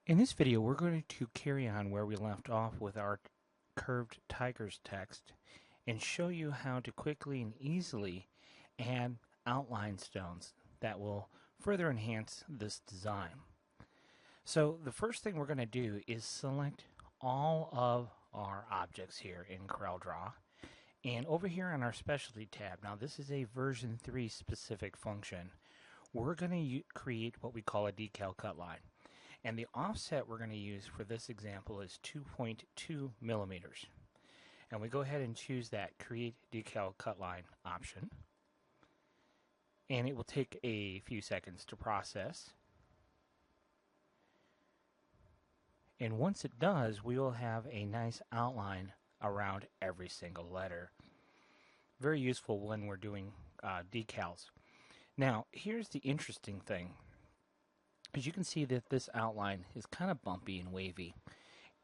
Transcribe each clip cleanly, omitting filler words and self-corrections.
In this video, we're going to carry on where we left off with our curved tigers text and show you how to quickly and easily add outline stones that will further enhance this design. So the first thing we're going to do is select all of our objects here in CorelDRAW, and over here on our specialty tab, now this is a version 3 specific function, we're going to create what we call a decal cut line. And the offset we're going to use for this example is 2.2 millimeters. And we go ahead and choose that Create Decal Cut Line option. And it will take a few seconds to process. And once it does, we will have a nice outline around every single letter. Very useful when we're doing decals. Now, here's the interesting thing. As you can see that this outline is kind of bumpy and wavy,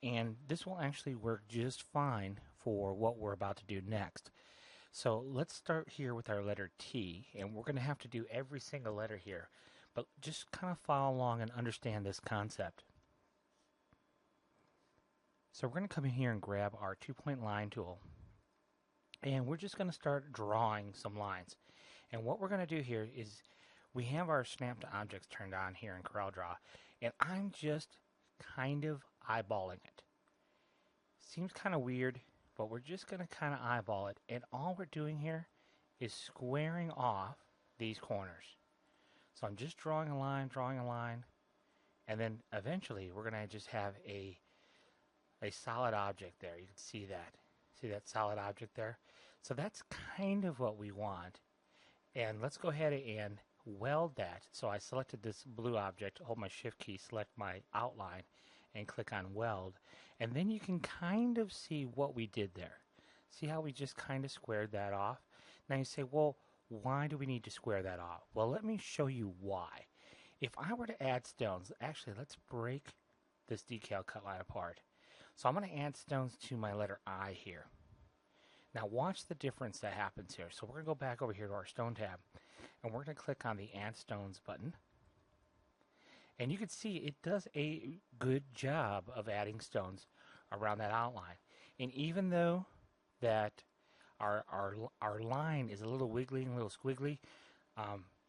and this will actually work just fine for what we're about to do next. So let's start here with our letter T, and we're going to have to do every single letter here, but just kind of follow along and understand this concept. So we're going to come in here and grab our 2-point line tool, and we're just going to start drawing some lines. And what we're going to do here is we have our snap to objects turned on here in CorelDRAW, and I'm just kind of eyeballing it. Seems kind of weird, but we're just going to kind of eyeball it, and all we're doing here is squaring off these corners. So I'm just drawing a line, and then eventually we're going to just have a solid object there. You can see that. See that solid object there? So that's kind of what we want. And let's go ahead and weld that. So I selected this blue object, hold my shift key, select my outline, and click on weld. And then you can kind of see what we did there. See how we just kind of squared that off? Now you say, well, why do we need to square that off? Well, let me show you why. If I were to add stones, actually, let's break this decal cut line apart. So I'm going to add stones to my letter I here. Now watch the difference that happens here. So we're going to go back over here to our stone tab, and we're going to click on the Add Stones button. And you can see it does a good job of adding stones around that outline. And even though that our line is a little wiggly and a little squiggly,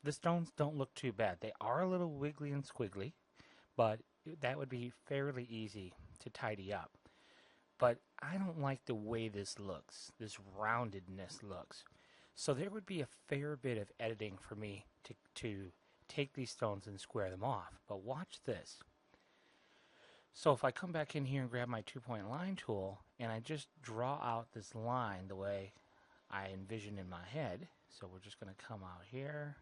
the stones don't look too bad. They are a little wiggly and squiggly, but that would be fairly easy to tidy up. But I don't like the way this looks, this roundedness looks. So there would be a fair bit of editing for me to take these stones and square them off. But watch this. So if I come back in here and grab my 2-point line tool, and I just draw out this line the way I envision in my head. So we're just going to come out here.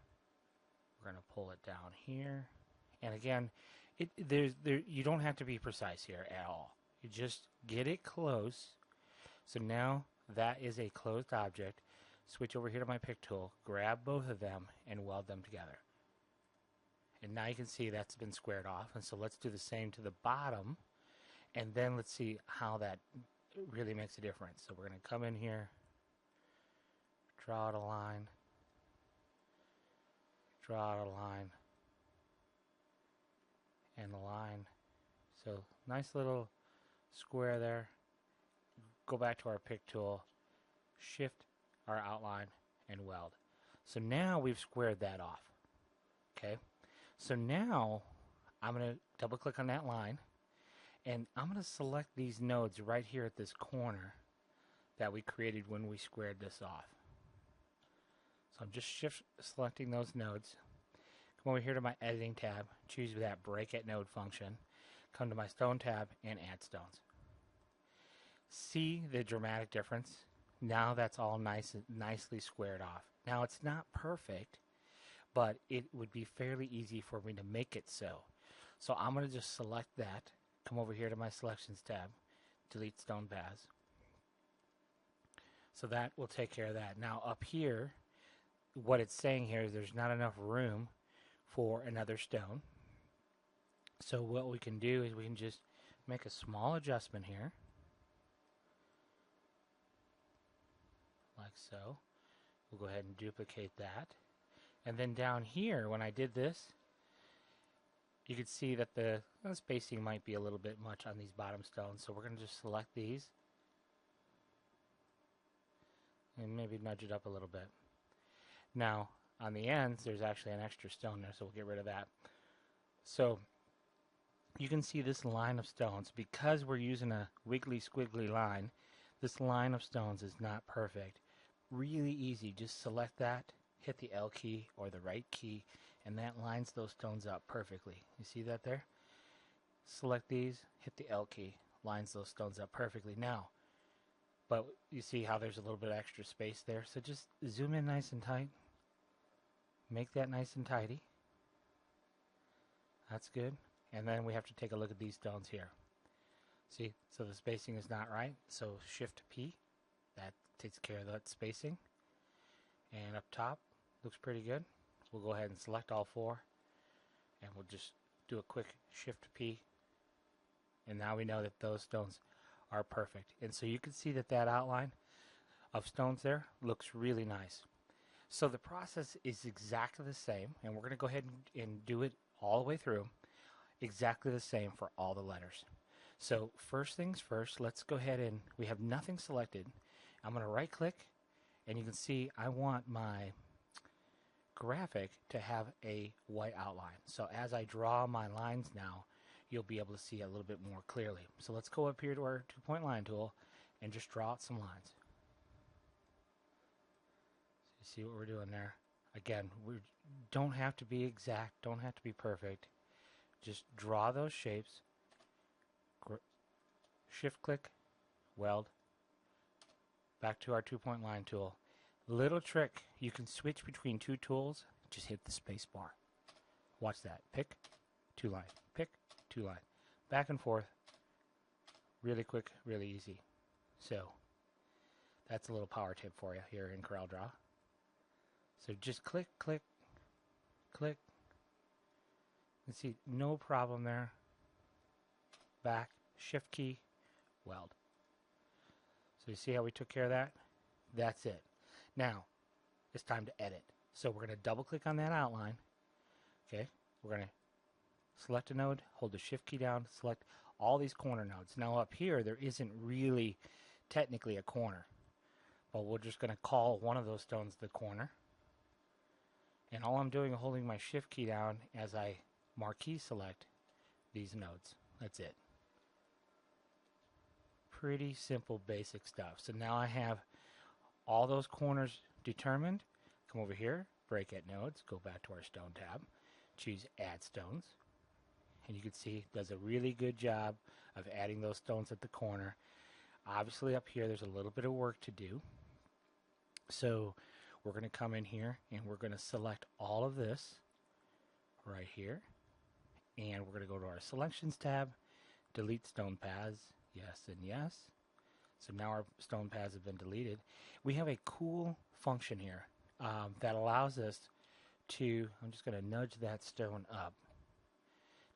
We're going to pull it down here. And again, you don't have to be precise here at all. You just get it close. So now that is a closed object. Switch over here to my pick tool, grab both of them, and weld them together. And now you can see that's been squared off. And so let's do the same to the bottom, and then let's see how that really makes a difference. So we're going to come in here, draw out a line, draw out a line, and a line. So nice little square there. Go back to our pick tool, shift our outline, and weld. So now we've squared that off. Okay, so now I'm going to double click on that line, and I'm going to select these nodes right here at this corner that we created when we squared this off. So I'm just shift selecting those nodes. Come over here to my editing tab, choose that break at node function, come to my stone tab, and add stones. See the dramatic difference? Now that's all nicely squared off. Now it's not perfect, but it would be fairly easy for me to make it so. So I'm going to just select that, come over here to my selections tab, delete stone paths. So that will take care of that. Now up here, what it's saying here is there's not enough room for another stone. So what we can do is we can just make a small adjustment here, like so. We'll go ahead and duplicate that. And then down here, when I did this, you can see that the spacing might be a little bit much on these bottom stones, so we're going to just select these and maybe nudge it up a little bit. Now, on the ends, there's actually an extra stone there, so we'll get rid of that. So, you can see this line of stones. Because we're using a wiggly squiggly line, this line of stones is not perfect. Really easy. Just select that, hit the L key or the right key, and that lines those stones up perfectly. You see that there? Select these, hit the L key, lines those stones up perfectly. Now, but you see how there's a little bit of extra space there, so just zoom in nice and tight. Make that nice and tidy. That's good. And then we have to take a look at these stones here. See, so the spacing is not right, so Shift P, that takes care of that spacing. And up top, looks pretty good. We'll go ahead and select all four, and we'll just do a quick Shift P, and now we know that those stones are perfect. And so you can see that that outline of stones there looks really nice. So the process is exactly the same, and we're going to go ahead and do it all the way through, exactly the same for all the letters. So first things first, let's go ahead and we have nothing selected. I'm going to right click, and you can see I want my graphic to have a white outline. So as I draw my lines now, you'll be able to see a little bit more clearly. So let's go up here to our 2-point line tool and just draw out some lines. So you see what we're doing there? Again, we don't have to be exact, don't have to be perfect. Just draw those shapes. Shift click, weld, back to our 2-point line tool. Little trick, you can switch between two tools, just hit the space bar. Watch that. Pick, 2 line, pick, 2 line. Back and forth, really quick, really easy. So, that's a little power tip for you here in CorelDRAW. So just click, click, click. You see, no problem there. Back, Shift key, weld. So you see how we took care of that? That's it. Now, it's time to edit. So we're going to double click on that outline. Okay, we're going to select a node, hold the Shift key down, select all these corner nodes. Now up here, there isn't really technically a corner, but we're just going to call one of those stones the corner. And all I'm doing is holding my Shift key down as I marquee select these nodes. That's it. Pretty simple, basic stuff. So now I have all those corners determined. Come over here, break at nodes, go back to our stone tab, choose add stones, and you can see it does a really good job of adding those stones at the corner. Obviously up here there's a little bit of work to do, so we're going to come in here and we're going to select all of this right here, and we're going to go to our selections tab, delete stone paths, yes and yes. So now our stone paths have been deleted. We have a cool function here that allows us to, I'm just going to nudge that stone up.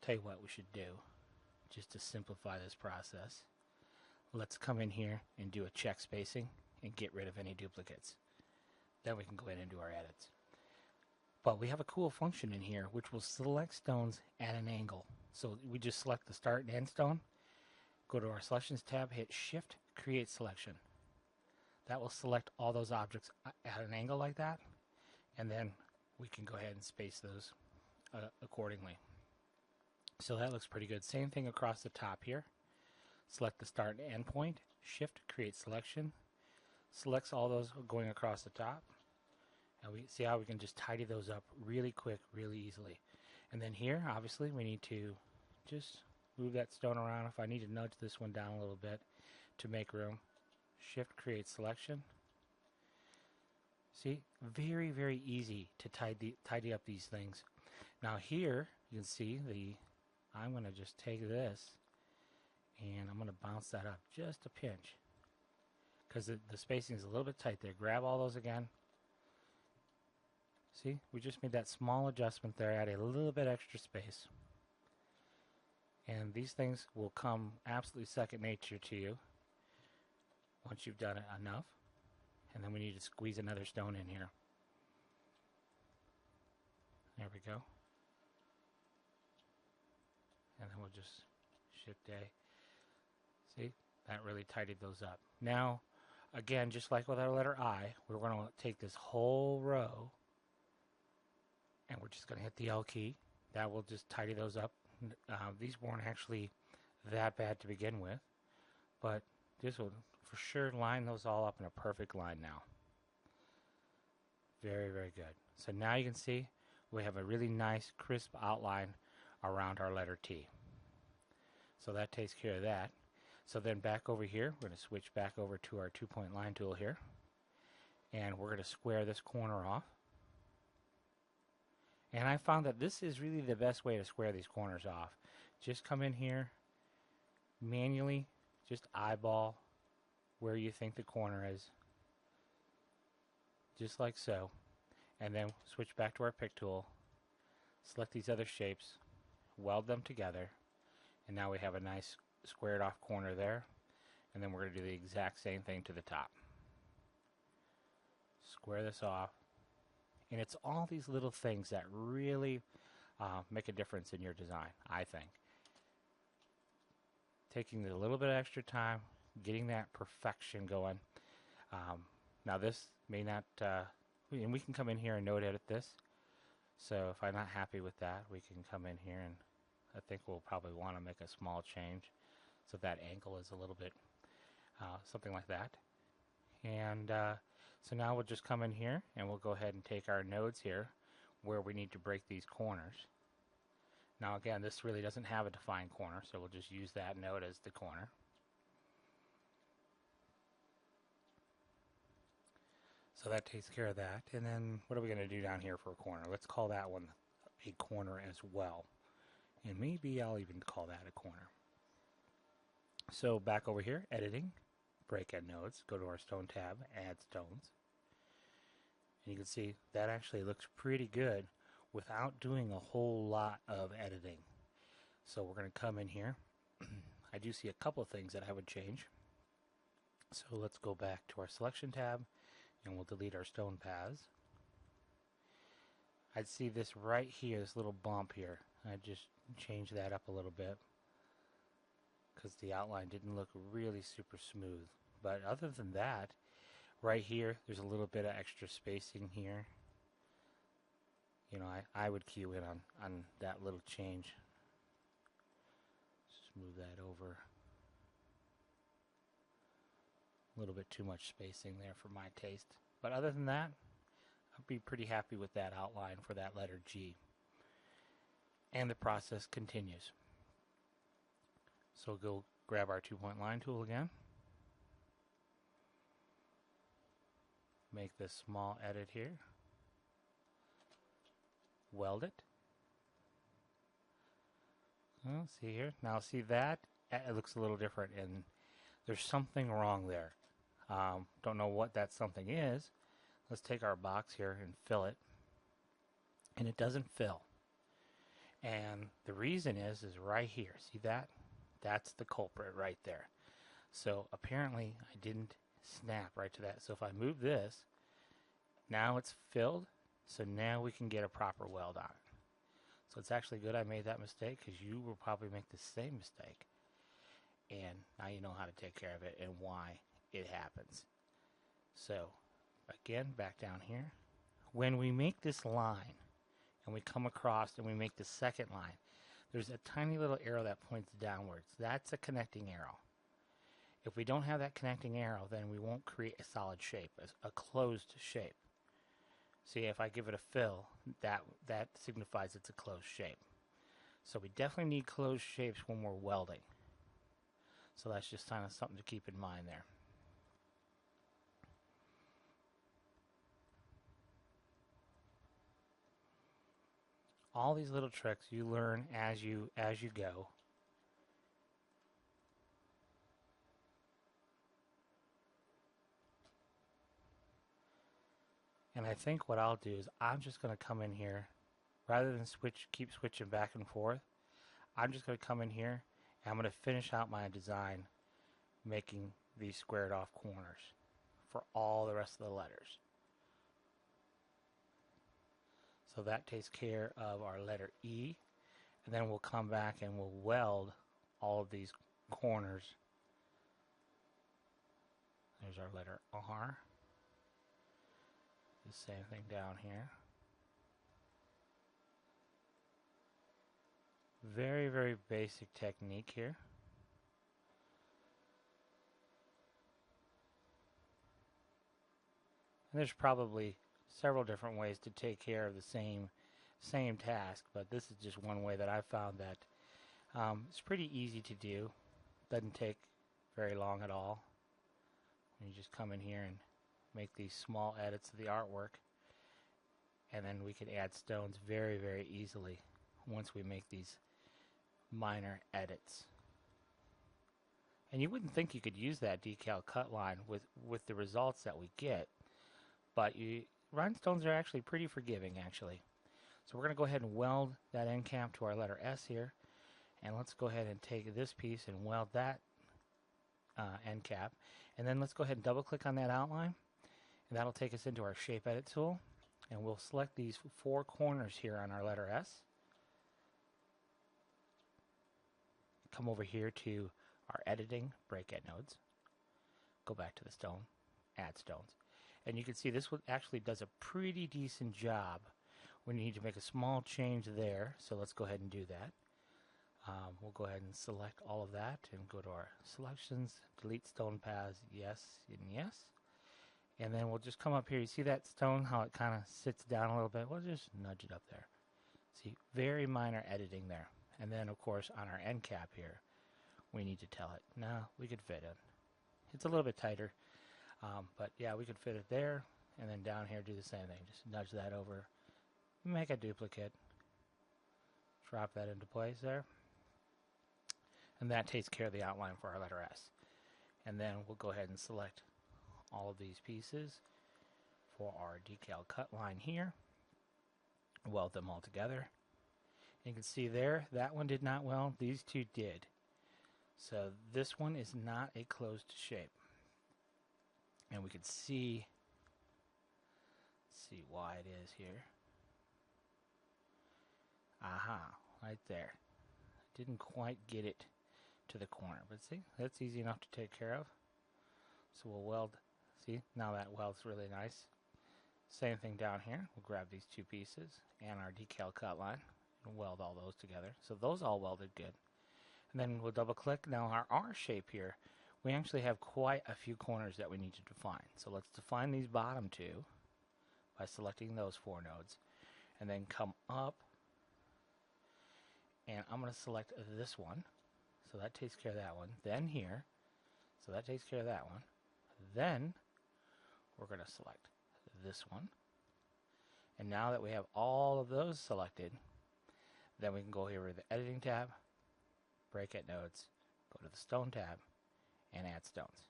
Tell you what we should do, just to simplify this process. Let's come in here and do a check spacing and get rid of any duplicates. Then we can go in and do our edits. But we have a cool function in here which will select stones at an angle. So we just select the start and end stone, go to our selections tab, hit Shift, create selection. That will select all those objects at an angle like that, and then we can go ahead and space those accordingly. So that looks pretty good. Same thing across the top here. Select the start and end point, Shift, create selection, selects all those going across the top, and we see how we can just tidy those up really quick, really easily. And then here, obviously, we need to just move that stone around. If I need to nudge this one down a little bit to make room, Shift, create selection. See, very, very easy to tidy up these things. Now here, you can see I'm going to just take this and I'm going to bounce that up just a pinch because the spacing is a little bit tight there. Grab all those again. See, we just made that small adjustment there, add a little bit extra space. And these things will come absolutely second nature to you once you've done it enough. And then we need to squeeze another stone in here. There we go. we'll just Shift A. See, that really tidied those up. Now, again, just like with our letter I, we're going to take this whole row and we're just going to hit the L key. That will just tidy those up. These weren't actually that bad to begin with, but this will for sure line those all up in a perfect line now. Very, very good. So now you can see we have a really nice crisp outline around our letter T. So that takes care of that. So then back over here, we're going to switch back over to our 2-point line tool here, and we're going to square this corner off. And I found that this is really the best way to square these corners off. Just come in here, manually, just eyeball where you think the corner is, just like so, and then switch back to our pick tool, select these other shapes, weld them together, and now we have a nice squared off corner there. And then we're going to do the exact same thing to the top. Square this off, and it's all these little things that really make a difference in your design, I think. Taking a little bit of extra time, getting that perfection going. Now this may not, and we can come in here and note edit this. So if I'm not happy with that, we can come in here, and I think we'll probably want to make a small change so that angle is a little bit something like that. And so now we'll just come in here and we'll go ahead and take our nodes here where we need to break these corners. Now again, this really doesn't have a defined corner, so we'll just use that node as the corner. So that takes care of that. And then what are we going to do down here for a corner? Let's call that one a corner as well. And maybe I'll even call that a corner. So back over here, editing, break-end nodes, go to our stone tab, add stones. And you can see that actually looks pretty good without doing a whole lot of editing. So we're going to come in here. I do see a couple of things that I would change. So let's go back to our selection tab and we'll delete our stone paths. I'd see this right here, this little bump here. I just change that up a little bit because the outline didn't look really super smooth. But other than that, right here, there's a little bit of extra spacing here. You know, I would cue in on that little change. Just move that over. A little bit too much spacing there for my taste. But other than that, I'd be pretty happy with that outline for that letter G. And the process continues. So go grab our 2-point line tool again. Make this small edit here. Weld it. Well, see here. Now see that? It looks a little different, and there's something wrong there. Don't know what that something is. Let's take our box here and fill it. And it doesn't fill. And the reason is right here. See that? That's the culprit right there. So apparently I didn't snap right to that. So if I move this, now it's filled. So now we can get a proper weld on it. So it's actually good I made that mistake because you will probably make the same mistake. And now you know how to take care of it and why it happens. So again, back down here. When we make this line and we come across and we make the second line, there's a tiny little arrow that points downwards. That's a connecting arrow. If we don't have that connecting arrow, then we won't create a solid shape, a closed shape. See, if I give it a fill, that signifies it's a closed shape. So we definitely need closed shapes when we're welding. So that's just kind of something to keep in mind there. All these little tricks you learn as you go. And I think what I'll do is I'm just going to come in here, rather than keep switching back and forth, I'm just going to come in here and I'm going to finish out my design making these squared off corners for all the rest of the letters. So that takes care of our letter E. And then we'll come back and we'll weld all of these corners. There's our letter R. The same thing down here. Very, very basic technique here. And there's probably several different ways to take care of the same task, but this is just one way that I've found that it's pretty easy to do. Doesn't take very long at all. You just come in here and make these small edits to the artwork, and then we can add stones very, very easily once we make these minor edits. And you wouldn't think you could use that decal cut line with the results that we get, but rhinestones are actually pretty forgiving, actually. So we're going to go ahead and weld that end cap to our letter S here, and let's go ahead and take this piece and weld that end cap, and then let's go ahead and double click on that outline, and that'll take us into our shape edit tool, and we'll select these 4 corners here on our letter S. Come over here to our editing, break at nodes, go back to the stone, add stones, and you can see this one actually does a pretty decent job. We need to make a small change there, so let's go ahead and do that. We'll go ahead and select all of that and go to our selections, delete stone paths, yes and yes. And then we'll just come up here. You see that stone, how it kind of sits down a little bit? We'll just nudge it up there. See, very minor editing there. And then, of course, on our end cap here, we need to tell it. No, we could fit it. It's a little bit tighter, but yeah, we could fit it there. And then down here, do the same thing. Just nudge that over, make a duplicate, drop that into place there. And that takes care of the outline for our letter S. And then we'll go ahead and select all of these pieces for our decal cut line here. Weld them all together. You can see there, that one did not weld, these two did. So this one is not a closed shape. And we can see why it is here. Aha, right there. Didn't quite get it to the corner, but see, that's easy enough to take care of. So we'll weld, see, now that welds really nice. Same thing down here, we'll grab these 2 pieces and our decal cut line and weld all those together. So those all welded good. And then we'll double click. Now our R shape here, we actually have quite a few corners that we need to define. So let's define these bottom 2 by selecting those 4 nodes, and then come up, and I'm going to select this one. So that takes care of that one. Then here, so that takes care of that one. Then we're going to select this one. And now that we have all of those selected, then we can go here to the editing tab, break at nodes, go to the stone tab, and add stones.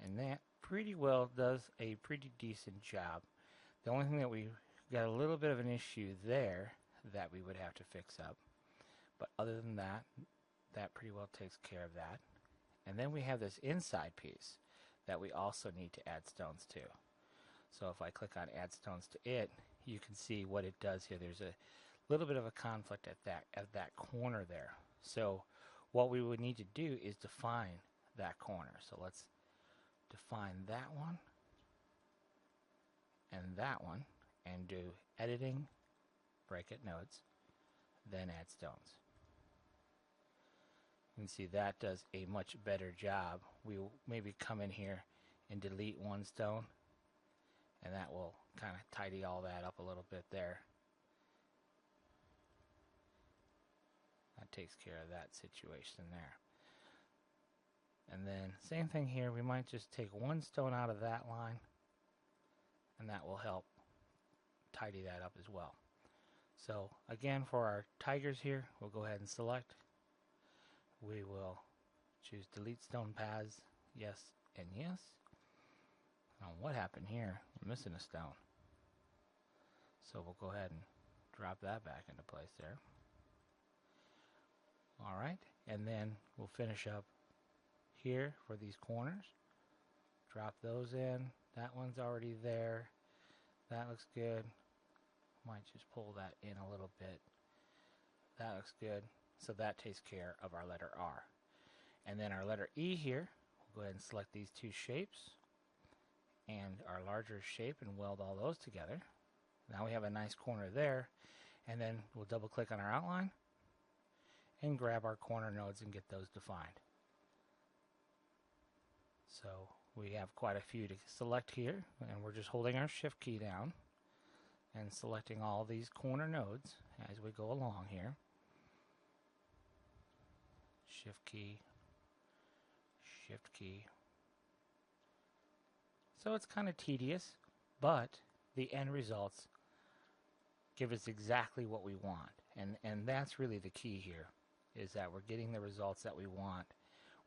And that pretty well does a pretty decent job. The only thing that we got a little bit of an issue there that we would have to fix up. But other than that, that pretty well takes care of that. And then we have this inside piece that we also need to add stones to. So if I click on add stones to it, you can see what it does here. There's a little bit of a conflict at that corner there. So what we would need to do is define that corner. So let's define that one and do editing, break at nodes, then add stones. You can see that does a much better job. We will maybe come in here and delete one stone, and that will kind of tidy all that up a little bit there. That takes care of that situation there. And then same thing here, we might just take one stone out of that line, and that will help tidy that up as well. So again, for our tigers here, we'll go ahead and select. We will choose delete stone paths, yes and yes. Now what happened here? We're missing a stone. So we'll go ahead and drop that back into place there. Alright, and then we'll finish up here for these corners. Drop those in. That one's already there. That looks good. Might just pull that in a little bit. that looks good. So that takes care of our letter R. And then our letter E here, we'll go ahead and select these two shapes and our larger shape and weld all those together. Now we have a nice corner there, and then we'll double click on our outline and grab our corner nodes and get those defined. So we have quite a few to select here, and we're just holding our shift key down and selecting all these corner nodes as we go along here. Shift key, shift key. So it's kind of tedious, but the end results give us exactly what we want. And that's really the key here, is that we're getting the results that we want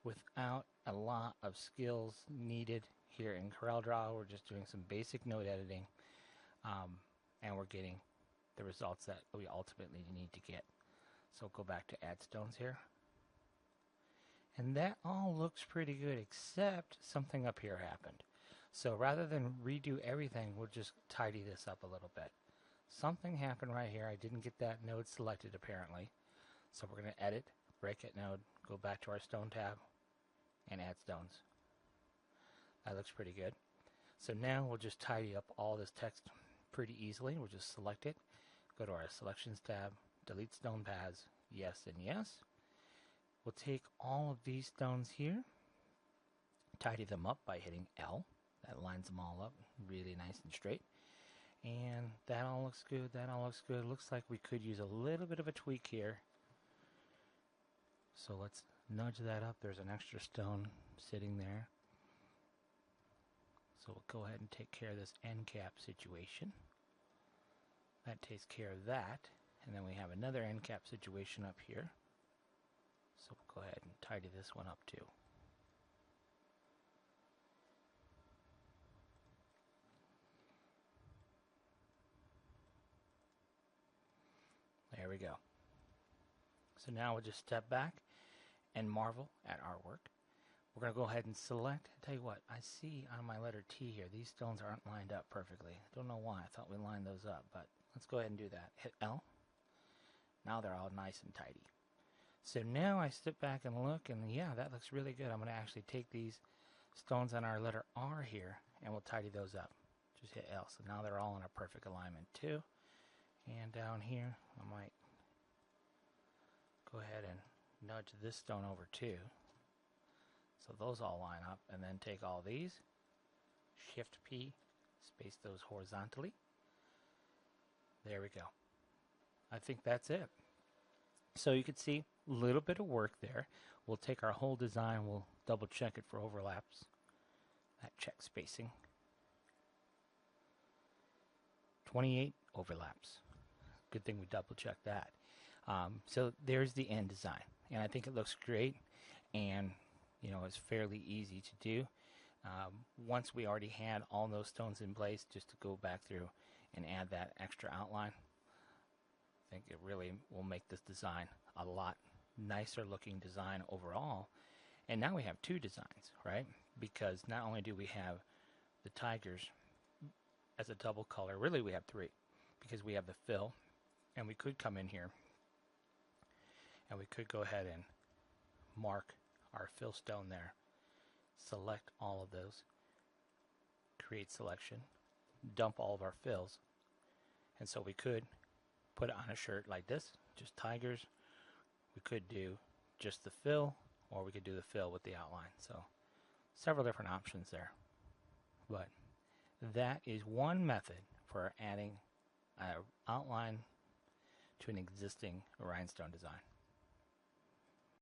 without a lot of skills needed here in CorelDRAW. We're just doing some basic node editing, and we're getting the results that we ultimately need to get. So go back to add stones here. And that all looks pretty good, except something up here happened. So rather than redo everything, we'll just tidy this up a little bit. Something happened right here. I didn't get that node selected apparently. So we're going to edit, break it node, go back to our stone tab, and add stones. That looks pretty good. So now we'll just tidy up all this text pretty easily. We'll just select it, go to our selections tab, delete stone paths, yes and yes. We'll take all of these stones here, tidy them up by hitting L. That lines them all up really nice and straight. And that all looks good. That all looks good. Looks like we could use a little bit of a tweak here. So let's nudge that up. There's an extra stone sitting there. So we'll go ahead and take care of this end cap situation. That takes care of that. And then we have another end cap situation up here. So we'll go ahead and tidy this one up too. There we go. So now we'll just step back and marvel at our work. We're going to go ahead and select. Tell you what, I see on my letter T here, these stones aren't lined up perfectly. Don't know why. I thought we lined those up, but let's go ahead and do that. Hit L. Now they're all nice and tidy. So now I step back and look, and yeah, that looks really good. I'm going to actually take these stones on our letter R here, and we'll tidy those up. Just hit L. So now they're all in a perfect alignment too. And down here, I might go ahead and nudge this stone over too. So those all line up, and then take all these, Shift P, space those horizontally. There we go. I think that's it. So you can see a little bit of work there. We'll take our whole design, we'll double check it for overlaps. That check spacing. 28 overlaps. Good thing we double checked that. So there's the end design, and I think it looks great, and you know, it's fairly easy to do. Once we already had all those stones in place, just to go back through and add that extra outline, I think it really will make this design a lot nicer looking design overall. And now we have two designs, right? Because not only do we have the tigers as a double color, really we have three, because we have the fill, and we could come in here and we could go ahead and mark our fill stone there, select all of those, create selection, dump all of our fills, and so we could put it on a shirt like this, just tigers. We could do just the fill, or we could do the fill with the outline. So several different options there, but that is one method for adding an outline to an existing rhinestone design.